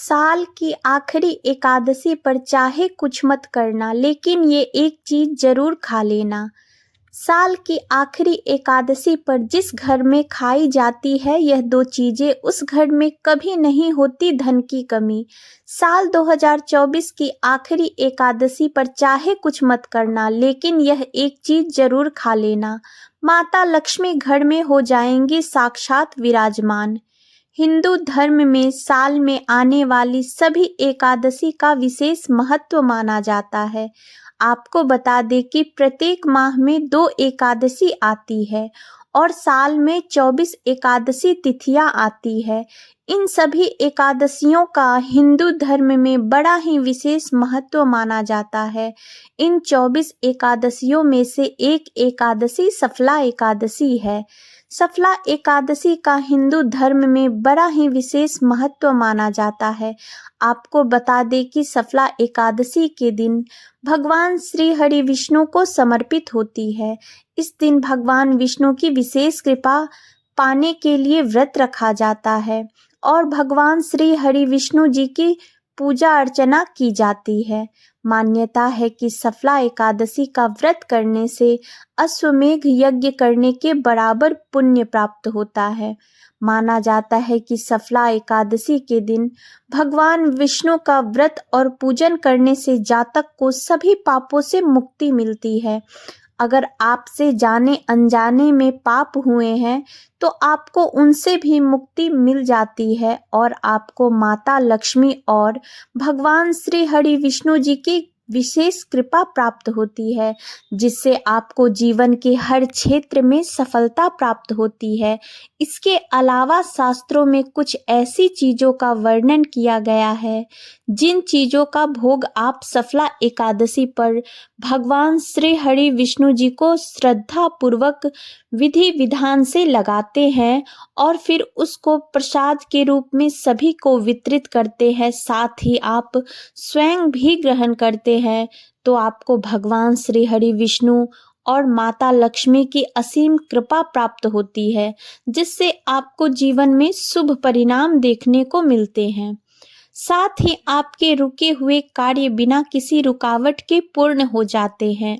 साल की आखिरी एकादशी पर चाहे कुछ मत करना, लेकिन ये एक चीज जरूर खा लेना। साल की आखिरी एकादशी पर जिस घर में खाई जाती है यह दो चीजें, उस घर में कभी नहीं होती धन की कमी। साल 2024 की आखिरी एकादशी पर चाहे कुछ मत करना, लेकिन यह एक चीज जरूर खा लेना। माता लक्ष्मी घर में हो जाएंगी साक्षात विराजमान। हिंदू धर्म में साल में आने वाली सभी एकादशी का विशेष महत्व माना जाता है। आपको बता दें कि प्रत्येक माह में 2 एकादशी आती है और साल में 24 एकादशी तिथियां आती है। इन सभी एकादशियों का हिंदू धर्म में बड़ा ही विशेष महत्व माना जाता है। इन 24 एकादशियों में से एक एकादशी सफला एकादशी है। सफला एकादशी का हिंदू धर्म में बड़ा ही विशेष महत्व माना जाता है। आपको बता दें कि सफला एकादशी के दिन भगवान श्री हरि विष्णु को समर्पित होती है। इस दिन भगवान विष्णु की विशेष कृपा पाने के लिए व्रत रखा जाता है और भगवान श्री हरि विष्णु जी की पूजा अर्चना की जाती है। मान्यता है कि सफला एकादशी का व्रत करने से अश्वमेघ यज्ञ करने के बराबर पुण्य प्राप्त होता है। माना जाता है कि सफला एकादशी के दिन भगवान विष्णु का व्रत और पूजन करने से जातक को सभी पापों से मुक्ति मिलती है। अगर आपसे जाने अनजाने में पाप हुए हैं तो आपको उनसे भी मुक्ति मिल जाती है और आपको माता लक्ष्मी और भगवान श्री हरि विष्णु जी की विशेष कृपा प्राप्त होती है, जिससे आपको जीवन के हर क्षेत्र में सफलता प्राप्त होती है। इसके अलावा शास्त्रों में कुछ ऐसी चीज़ों का वर्णन किया गया है जिन चीज़ों का भोग आप सफला एकादशी पर भगवान श्री हरि विष्णु जी को श्रद्धा पूर्वक विधि विधान से लगाते हैं और फिर उसको प्रसाद के रूप में सभी को वितरित करते हैं, साथ ही आप स्वयं भी ग्रहण करते हैं, तो आपको भगवान श्री हरि विष्णु और माता लक्ष्मी की असीम कृपा प्राप्त होती है, जिससे आपको जीवन में शुभ परिणाम देखने को मिलते हैं। साथ ही आपके रुके हुए कार्य बिना किसी रुकावट के पूर्ण हो जाते हैं।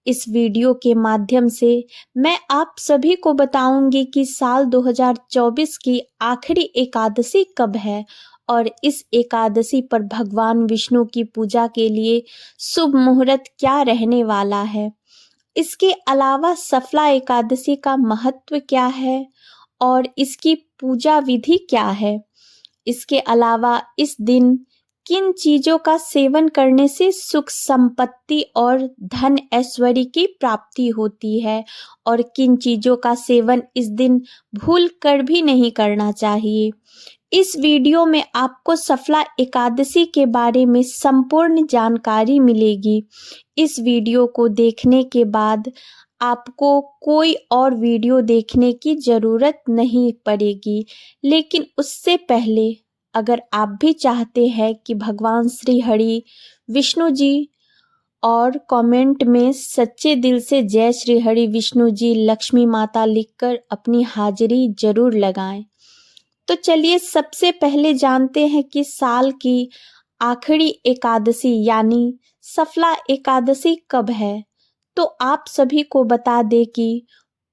इस वीडियो के माध्यम से मैं आप सभी को बताऊंगी कि साल 2024 की आखिरी एकादशी कब है और इस एकादशी पर भगवान विष्णु की पूजा के लिए शुभ मुहूर्त क्या रहने वाला है। इसके अलावा सफला एकादशी का महत्व क्या है और इसकी पूजा विधि क्या है। इसके अलावा इस दिन किन चीजों का सेवन करने से सुख संपत्ति और धन ऐश्वर्य की प्राप्ति होती है और किन चीजों का सेवन इस दिन भूल कर भी नहीं करना चाहिए। इस वीडियो में आपको सफला एकादशी के बारे में संपूर्ण जानकारी मिलेगी। इस वीडियो को देखने के बाद आपको कोई और वीडियो देखने की ज़रूरत नहीं पड़ेगी, लेकिन उससे पहले अगर आप भी चाहते हैं कि भगवान श्री हरि विष्णु जी और कमेंट में सच्चे दिल से जय श्री हरि विष्णु जी लक्ष्मी माता लिखकर अपनी हाजिरी जरूर लगाएं। तो चलिए सबसे पहले जानते हैं कि साल की आखिरी एकादशी यानी सफला एकादशी कब है। तो आप सभी को बता दें कि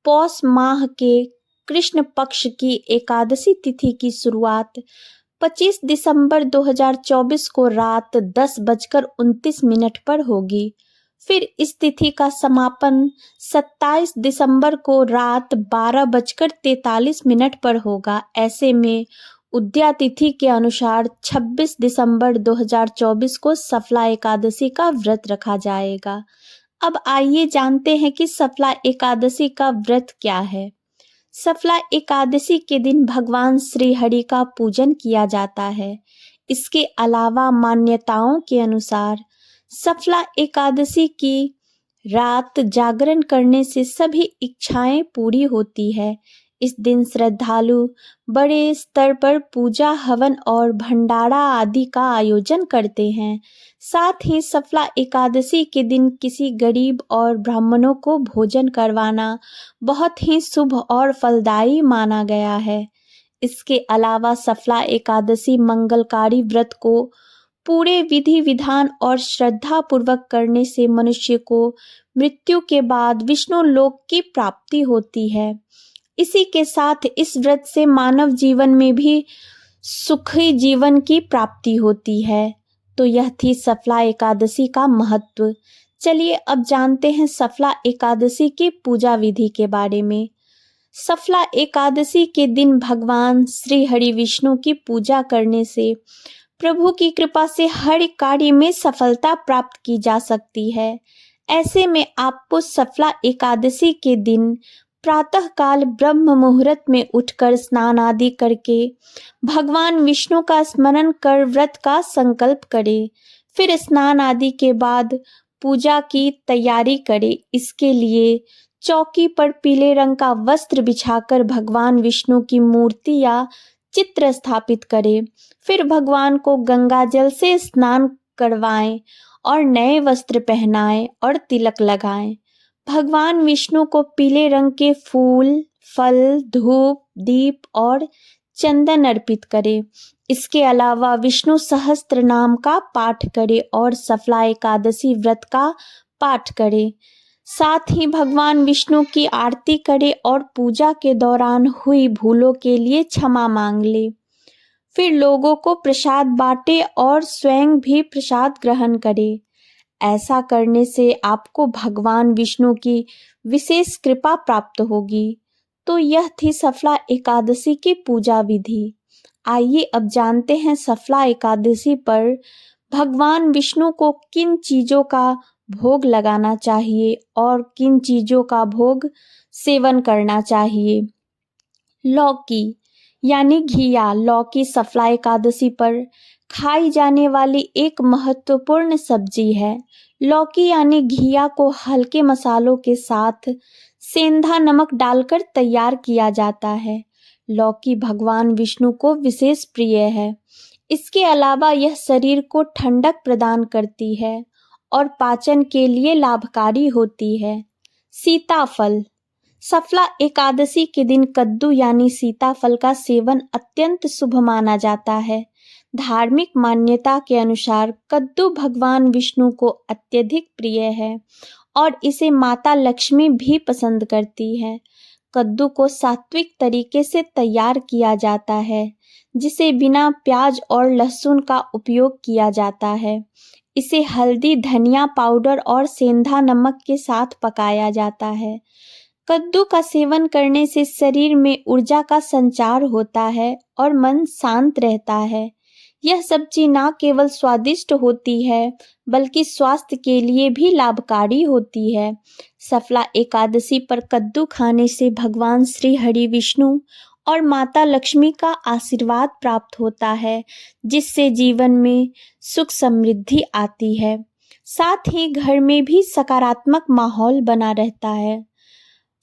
पौष माह के कृष्ण पक्ष की एकादशी तिथि की शुरुआत 25 दिसंबर 2024 को रात 10:29 पर होगी। फिर इस तिथि का समापन 27 दिसंबर को रात 12:43 पर होगा। ऐसे में उदया तिथि के अनुसार 26 दिसंबर 2024 को सफला एकादशी का व्रत रखा जाएगा। अब आइए जानते हैं कि सफला एकादशी का व्रत क्या है। सफला एकादशी के दिन भगवान श्री हरि का पूजन किया जाता है। इसके अलावा मान्यताओं के अनुसार सफला एकादशी की रात जागरण करने से सभी इच्छाएं पूरी होती है। इस दिन श्रद्धालु बड़े स्तर पर पूजा हवन और भंडारा आदि का आयोजन करते हैं। साथ ही सफला एकादशी के दिन किसी गरीब और ब्राह्मणों को भोजन करवाना बहुत ही शुभ और फलदायी माना गया है। इसके अलावा सफला एकादशी मंगलकारी व्रत को पूरे विधि विधान और श्रद्धा पूर्वक करने से मनुष्य को मृत्यु के बाद विष्णु लोक की प्राप्ति होती है। इसी के साथ इस व्रत से मानव जीवन में भी सुखी जीवन की प्राप्ति होती है। तो यह थी सफला एकादशी का महत्व। चलिए अब जानते हैं सफला एकादशी की पूजा विधि के बारे में। सफला एकादशी के दिन भगवान श्री हरि विष्णु की पूजा करने से प्रभु की कृपा से हर कार्य में सफलता प्राप्त की जा सकती है। ऐसे में आपको सफला एकादशी के दिन प्रातःकाल ब्रह्म मुहूर्त में उठकर स्नान आदि करके भगवान विष्णु का स्मरण कर व्रत का संकल्प करें। फिर स्नान आदि के बाद पूजा की तैयारी करें। इसके लिए चौकी पर पीले रंग का वस्त्र बिछाकर भगवान विष्णु की मूर्ति या चित्र स्थापित करें। फिर भगवान को गंगा जल से स्नान करवाएं और नए वस्त्र पहनाएं और तिलक लगाएं। भगवान विष्णु को पीले रंग के फूल, फल, धूप, दीप और चंदन अर्पित करें। इसके अलावा विष्णु सहस्त्र नाम का पाठ करें और सफला एकादशी व्रत का पाठ करें। साथ ही भगवान विष्णु की आरती करें और पूजा के दौरान हुई भूलों के लिए क्षमा मांग ले। फिर लोगों को प्रसाद बांटे और स्वयं भी प्रसाद ग्रहण करें। ऐसा करने से आपको भगवान विष्णु की विशेष कृपा प्राप्त होगी। तो यह थी सफला एकादशी की पूजा विधि। आइए अब जानते हैं सफला एकादशी पर भगवान विष्णु को किन चीज़ों का भोग लगाना चाहिए और किन चीज़ों का भोग सेवन करना चाहिए। लौकी यानी घिया। लौकी सफला एकादशी पर खाई जाने वाली एक महत्वपूर्ण सब्जी है। लौकी यानी घिया को हल्के मसालों के साथ सेंधा नमक डालकर तैयार किया जाता है। लौकी भगवान विष्णु को विशेष प्रिय है। इसके अलावा यह शरीर को ठंडक प्रदान करती है और पाचन के लिए लाभकारी होती है। सीताफल। सफला एकादशी के दिन कद्दू यानी सीताफल का सेवन अत्यंत शुभ माना जाता है। धार्मिक मान्यता के अनुसार कद्दू भगवान विष्णु को अत्यधिक प्रिय है और इसे माता लक्ष्मी भी पसंद करती है। कद्दू को सात्विक तरीके से तैयार किया जाता है, जिसे बिना प्याज और लहसुन का उपयोग किया जाता है। इसे हल्दी, धनिया पाउडर और सेंधा नमक के साथ पकाया जाता है। कद्दू का सेवन करने से शरीर में ऊर्जा का संचार होता है और मन शांत रहता है। यह सब्जी न केवल स्वादिष्ट होती है बल्कि स्वास्थ्य के लिए भी लाभकारी होती है। सफला एकादशी पर कद्दू खाने से भगवान श्री हरि विष्णु और माता लक्ष्मी का आशीर्वाद प्राप्त होता है, जिससे जीवन में सुख समृद्धि आती है। साथ ही घर में भी सकारात्मक माहौल बना रहता है।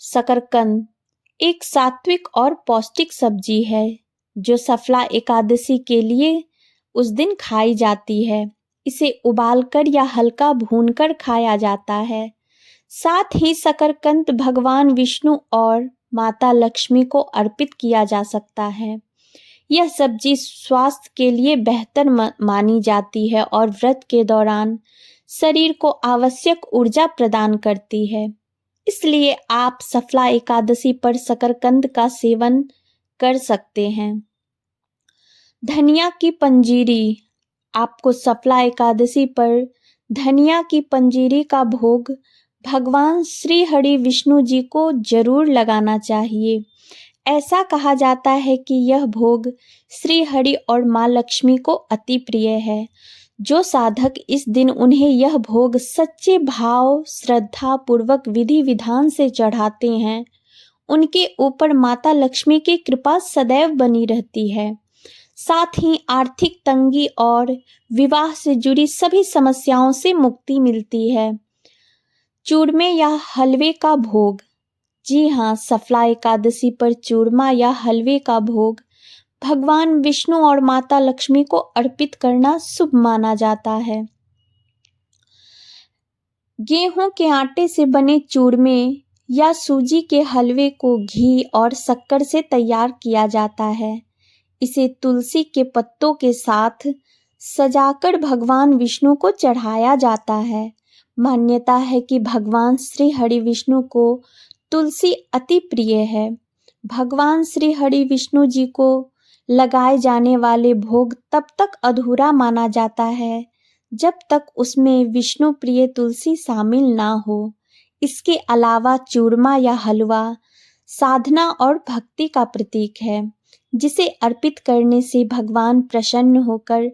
शकरकंद एक सात्विक और पौष्टिक सब्जी है जो सफला एकादशी के लिए उस दिन खाई जाती है। इसे उबालकर या हल्का भूनकर खाया जाता है। साथ ही शकरकंद भगवान विष्णु और माता लक्ष्मी को अर्पित किया जा सकता है। यह सब्जी स्वास्थ्य के लिए बेहतर मानी जाती है और व्रत के दौरान शरीर को आवश्यक ऊर्जा प्रदान करती है। इसलिए आप सफला एकादशी पर शकरकंद का सेवन कर सकते हैं। धनिया की पंजीरी। आपको सफला एकादशी पर धनिया की पंजीरी का भोग भगवान श्री हरि विष्णु जी को जरूर लगाना चाहिए। ऐसा कहा जाता है कि यह भोग श्री हरि और माँ लक्ष्मी को अति प्रिय है। जो साधक इस दिन उन्हें यह भोग सच्चे भाव, श्रद्धा पूर्वक विधि विधान से चढ़ाते हैं, उनके ऊपर माता लक्ष्मी की कृपा सदैव बनी रहती है। साथ ही आर्थिक तंगी और विवाह से जुड़ी सभी समस्याओं से मुक्ति मिलती है। चूरमे या हलवे का भोग। जी हाँ, सफला एकादशी पर चूरमा या हलवे का भोग भगवान विष्णु और माता लक्ष्मी को अर्पित करना शुभ माना जाता है। गेहूं के आटे से बने चूरमे या सूजी के हलवे को घी और शक्कर से तैयार किया जाता है। इसे तुलसी के पत्तों के साथ सजाकर भगवान विष्णु को चढ़ाया जाता है। मान्यता है कि भगवान श्री हरि विष्णु को तुलसी अति प्रिय है। भगवान श्री हरि विष्णु जी को लगाए जाने वाले भोग तब तक अधूरा माना जाता है जब तक उसमें विष्णु प्रिय तुलसी शामिल ना हो। इसके अलावा चूरमा या हलवा साधना और भक्ति का प्रतीक है, जिसे अर्पित करने से भगवान प्रसन्न होकर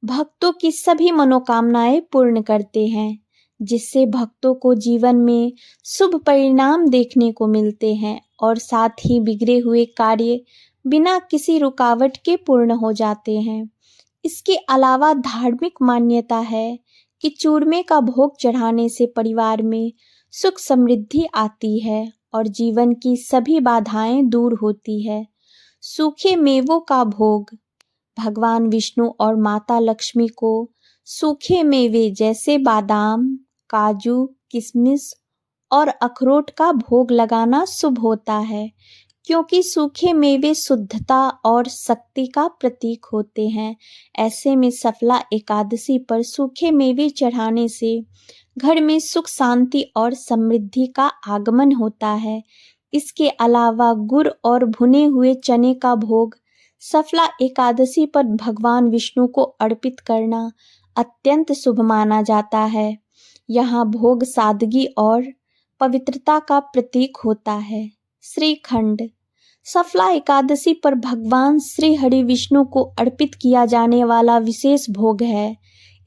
भक्तों की सभी मनोकामनाएं पूर्ण करते हैं, जिससे भक्तों को जीवन में शुभ परिणाम देखने को मिलते हैं और साथ ही बिगड़े हुए कार्य बिना किसी रुकावट के पूर्ण हो जाते हैं। इसके अलावा धार्मिक मान्यता है कि चूरमे का भोग चढ़ाने से परिवार में सुख समृद्धि आती है और जीवन की सभी बाधाएं दूर होती है। सूखे मेवों का भोग भगवान विष्णु और माता लक्ष्मी को सूखे मेवे जैसे बादाम, काजू, किशमिश और अखरोट का भोग लगाना शुभ होता है, क्योंकि सूखे मेवे शुद्धता और शक्ति का प्रतीक होते हैं। ऐसे में सफला एकादशी पर सूखे मेवे चढ़ाने से घर में सुख शांति और समृद्धि का आगमन होता है। इसके अलावा गुड़ और भुने हुए चने का भोग सफला एकादशी पर भगवान विष्णु को अर्पित करना अत्यंत शुभ माना जाता है। यहाँ भोग सादगी और पवित्रता का प्रतीक होता है। श्रीखंड सफला एकादशी पर भगवान श्री हरि विष्णु को अर्पित किया जाने वाला विशेष भोग है।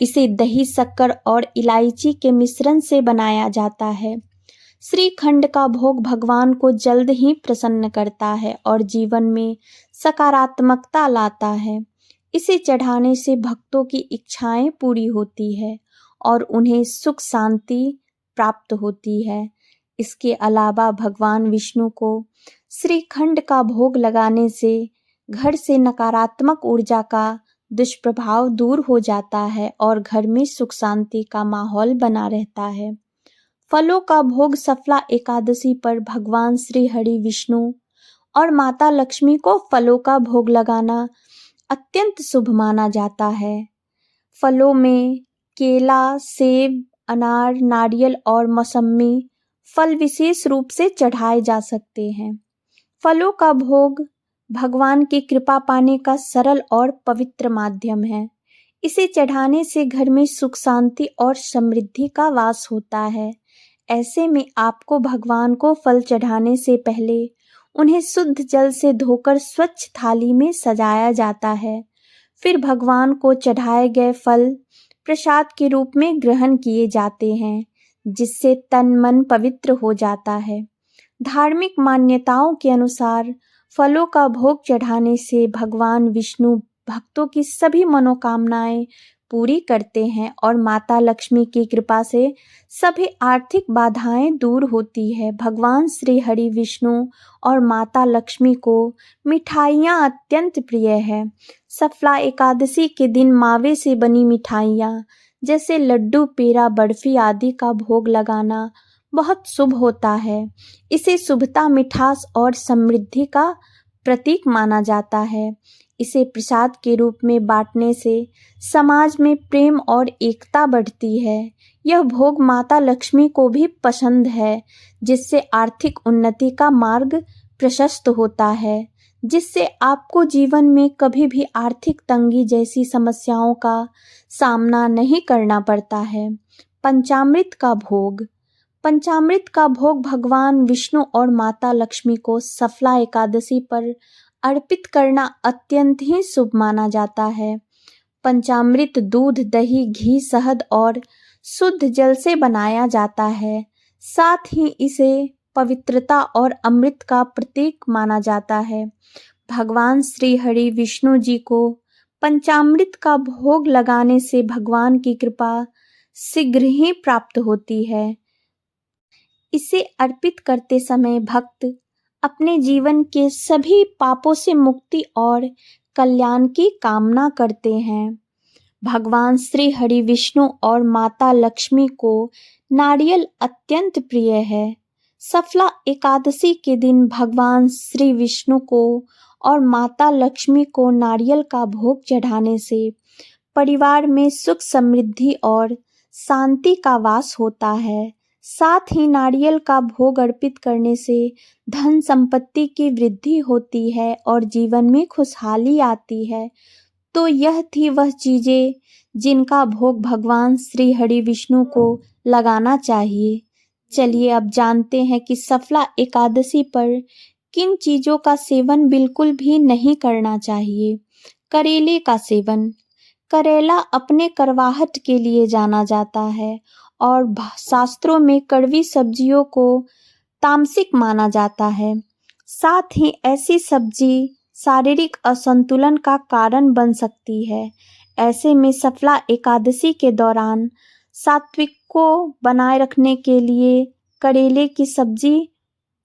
इसे दही, शक्कर और इलायची के मिश्रण से बनाया जाता है। श्रीखंड का भोग भगवान को जल्द ही प्रसन्न करता है और जीवन में सकारात्मकता लाता है। इसे चढ़ाने से भक्तों की इच्छाएं पूरी होती है और उन्हें सुख शांति प्राप्त होती है। इसके अलावा भगवान विष्णु को श्रीखंड का भोग लगाने से घर से नकारात्मक ऊर्जा का दुष्प्रभाव दूर हो जाता है और घर में सुख शांति का माहौल बना रहता है। फलों का भोग सफला एकादशी पर भगवान श्री हरि विष्णु और माता लक्ष्मी को फलों का भोग लगाना अत्यंत शुभ माना जाता है। फलों में केला, सेब, अनार, नारियल और मौसमी फल विशेष रूप से चढ़ाए जा सकते हैं। फलों का भोग भगवान की कृपा पाने का सरल और पवित्र माध्यम है। इसे चढ़ाने से घर में सुख शांति और समृद्धि का वास होता है। ऐसे में आपको भगवान को फल चढ़ाने से पहले उन्हें शुद्ध जल से धोकर स्वच्छ थाली में सजाया जाता है। फिर भगवान को चढ़ाए गए फल प्रसाद के रूप में ग्रहण किए जाते हैं, जिससे तन मन पवित्र हो जाता है। धार्मिक मान्यताओं के अनुसार फलों का भोग चढ़ाने से भगवान विष्णु भक्तों की सभी मनोकामनाएं पूरी करते हैं और माता लक्ष्मी की कृपा से सभी आर्थिक बाधाएं दूर होती है। भगवान श्री हरि विष्णु और माता लक्ष्मी को मिठाइयाँ अत्यंत प्रिय है। सफला एकादशी के दिन मावे से बनी मिठाइयाँ जैसे लड्डू, पेड़ा, बर्फी आदि का भोग लगाना बहुत शुभ होता है। इसे शुभता, मिठास और समृद्धि का प्रतीक माना जाता है। इसे प्रसाद के रूप में बांटने से समाज में प्रेम और एकता बढ़ती है। यह भोग माता लक्ष्मी को भी पसंद है, जिससे आर्थिक उन्नति का मार्ग प्रशस्त होता है, जिससे आपको जीवन में कभी भी आर्थिक तंगी जैसी समस्याओं का सामना नहीं करना पड़ता है। पंचामृत का भोग पंचामृत का भोग भगवान विष्णु और माता लक्ष्मी को सफला एकादशी पर अर्पित करना अत्यंत ही शुभ माना जाता है। पंचामृत दूध, दही, घी, शहद और शुद्ध जल से बनाया जाता है। साथ ही इसे पवित्रता और अमृत का प्रतीक माना जाता है। भगवान श्री हरि विष्णु जी को पंचामृत का भोग लगाने से भगवान की कृपा शीघ्र ही प्राप्त होती है। इसे अर्पित करते समय भक्त अपने जीवन के सभी पापों से मुक्ति और कल्याण की कामना करते हैं। भगवान श्री हरि विष्णु और माता लक्ष्मी को नारियल अत्यंत प्रिय है। सफला एकादशी के दिन भगवान श्री विष्णु को और माता लक्ष्मी को नारियल का भोग चढ़ाने से परिवार में सुख समृद्धि और शांति का वास होता है। साथ ही नारियल का भोग अर्पित करने से धन संपत्ति की वृद्धि होती है और जीवन में खुशहाली आती है। तो यह थी वह चीजें जिनका भोग भगवान श्री हरि विष्णु को लगाना चाहिए। चलिए अब जानते हैं कि सफला एकादशी पर किन चीजों का सेवन बिल्कुल भी नहीं करना चाहिए। करेले का सेवन। करेला अपने करवाहट के लिए जाना जाता है और शास्त्रों में कड़वी सब्जियों को तामसिक माना जाता है। साथ ही ऐसी सब्जी शारीरिक असंतुलन का कारण बन सकती है। ऐसे में सफला एकादशी के दौरान सात्विक को बनाए रखने के लिए करेले की सब्जी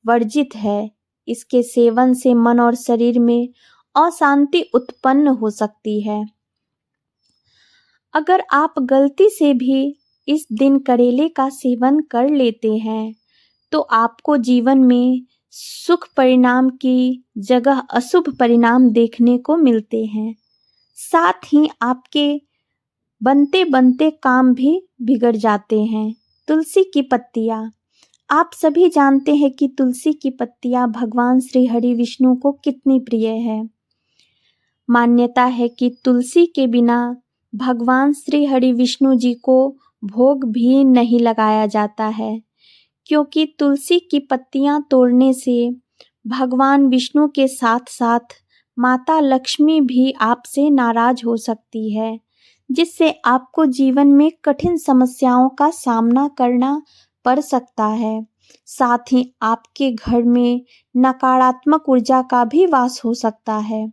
वर्जित है। इसके सेवन से मन और शरीर में अशांति उत्पन्न हो सकती है। अगर आप गलती से भी इस दिन करेले का सेवन कर लेते हैं तो आपको जीवन में सुख परिणाम की जगह अशुभ परिणाम देखने को मिलते हैं। साथ ही आपके बनते बनते काम भी बिगड़ जाते हैं। तुलसी की पत्तियां। आप सभी जानते हैं कि तुलसी की पत्तियां भगवान श्री हरि विष्णु को कितनी प्रिय है। मान्यता है कि तुलसी के बिना भगवान श्री हरि विष्णु जी को भोग भी नहीं लगाया जाता है, क्योंकि तुलसी की पत्तियां तोड़ने से भगवान विष्णु के साथ साथ माता लक्ष्मी भी आपसे नाराज हो सकती है, जिससे आपको जीवन में कठिन समस्याओं का सामना करना पड़ सकता है। साथ ही आपके घर में नकारात्मक ऊर्जा का भी वास हो सकता है,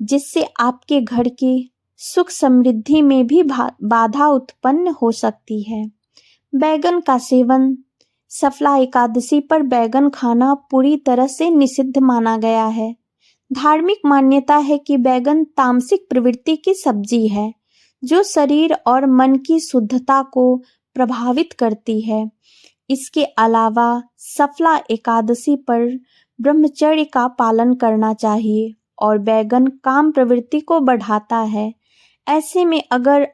जिससे आपके घर की सुख समृद्धि में भी बाधा उत्पन्न हो सकती है। बैगन का सेवन। सफला एकादशी पर बैगन खाना पूरी तरह से निषिद्ध माना गया है। धार्मिक मान्यता है कि बैगन तामसिक प्रवृत्ति की सब्जी है, जो शरीर और मन की शुद्धता को प्रभावित करती है। इसके अलावा सफला एकादशी पर ब्रह्मचर्य का पालन करना चाहिए और बैगन काम प्रवृत्ति को बढ़ाता है। ऐसे में अगर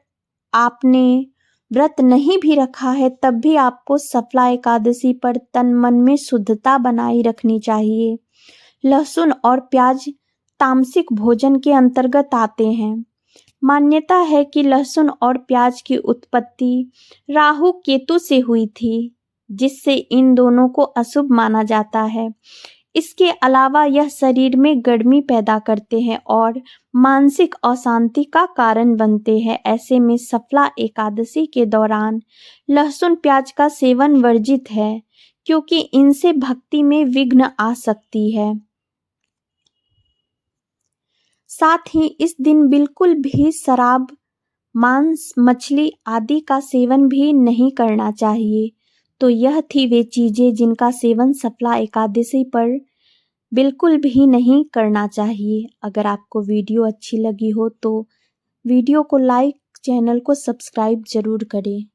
आपने व्रत नहीं भी रखा है तब भी आपको सफला एकादशी पर तन मन में शुद्धता बनाए रखनी चाहिए। लहसुन और प्याज तामसिक भोजन के अंतर्गत आते हैं। मान्यता है कि लहसुन और प्याज की उत्पत्ति राहु केतु से हुई थी, जिससे इन दोनों को अशुभ माना जाता है। इसके अलावा यह शरीर में गर्मी पैदा करते हैं और मानसिक अशांति का कारण बनते हैं। ऐसे में सफला एकादशी के दौरान लहसुन प्याज का सेवन वर्जित है, क्योंकि इनसे भक्ति में विघ्न आ सकती है। साथ ही इस दिन बिल्कुल भी शराब, मांस, मछली आदि का सेवन भी नहीं करना चाहिए। तो यह थी वे चीजें जिनका सेवन सफला एकादशी पर बिल्कुल भी नहीं करना चाहिए। अगर आपको वीडियो अच्छी लगी हो तो वीडियो को लाइक, चैनल को सब्सक्राइब जरूर करें।